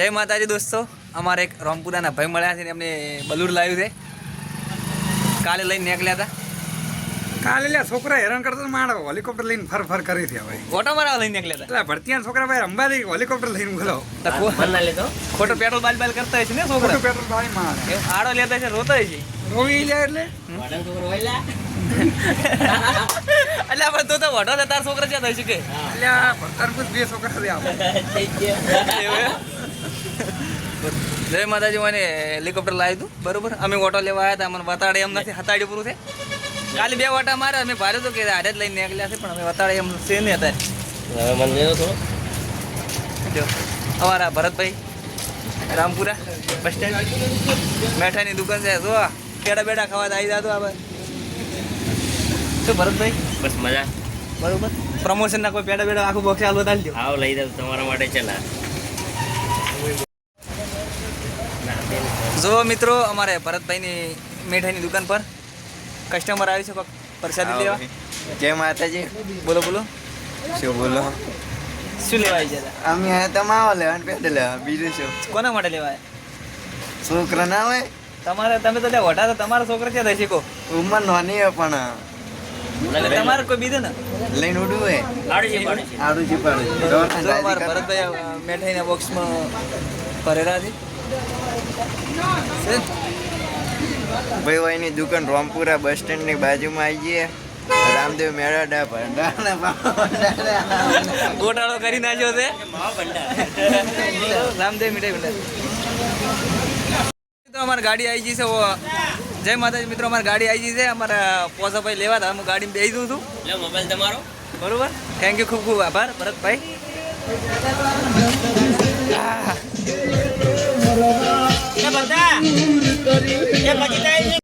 જય માતાજી દોસ્તો, અમારે એક રામપુરાના ભાઈ મળ્યા છે ને એમને બલૂર લાવ્યું છે. કાલે લઈને નીકળ્યા હતા. કાલે લ્યા છોકરા હેરાન કરતો માણો હેલિકોપ્ટર લઈને ફર ફર કરી થયા ભાઈ. ઓટો મારવા લઈને નીકળ્યા હતા. એટલે ભરતીયા છોકરા ભાઈ અંબાજી હેલિકોપ્ટર લઈને બોલો. ખોટો પેટ્રોલ બાલ કરતા હોય છે ને છોકરા. ખોટું પેટ્રોલ ભાઈ માં આડો લેતા છે, રોતા છે. રોવી લે એટલે એટલે આપણે તો વડો છે, તાર છોકરા ક્યાં થઈ શકે? અલ્યા ભરતાર કુછ બે છોકરા છે આપણે. જય માતાજી, મને હેલિકોપ્ટર લાવ્યું હતું બરોબર. અમે ઓટો લેવા આવ્યા હતા, મને વતાડે એમ નથી, હતાડી પૂરું છે. કાલે 2 વાટા માર્યા, અમે ભારે તો કે હારે જ લઈને નીકળ્યા છે, પણ અમે વતાડે એમ છે નહીં અત્યારે. જો અમારા ભરતભાઈ રામપુરા બસ સ્ટેન્ડ મેઠાની દુકાન છે. જો પેડા બેડા ખાવા આવી જતો આ શું ભરતભાઈ? બસ મજા. બરોબર, પ્રમોશન ના કોઈ પેડા બેડા આખું બોક્સ આલવા ચાલજો. આવ લઈ જાવ તમારા માટે. ચલા જો મિત્રો, અમારે ભરતભાઈની મીઠાઈની દુકાન પર કસ્ટમર આવી છે, કોઈક પ્રસાદી લેવા. જય માતાજી. બોલો બોલો, શું બોલો? શું લેવા આવી જતા? અમે આયા તમાવા લેવા પેડે લેવા, બીજું શું? કોના માટે લેવા આવ્યા? છોકરા ના હોય, તમારે તમે તો ત્યાં વઢા તો તમારા છોકરા ક્યાં થઈ શકો? ઉંમર નાની હોય પણ એટલે તમારે કોઈ બીજું ને લઈને ઉડવું હોય. આડું છે આડું જી પાડું છે. જો અમારા ભરતભાઈ મીઠાઈના બોક્સમાં ભરેલા છે. ભાઈ ભાઈની દુકાન રામપુરા બસ સ્ટેન્ડ ની બાજુમાં આવી જઈએ. રામદેવ મેળા ગોટાળો કરી નાખ્યો છે રામદેવ મીઠાઈ ભંડાર. મિત્રો અમારી ગાડી આવી ગઈ છે. જય માતાજી મિત્રો, અમારી ગાડી આવી ગઈ છે. અમારા પોસાભાઈ લેવા હતા, હું ગાડીમાં બેસી દઉં છું. લે મોબાઈલ તમારો. બરોબર, થેન્ક યુ, ખૂબ ખૂબ આભાર ભરતભાઈ. એ બધા એ પછી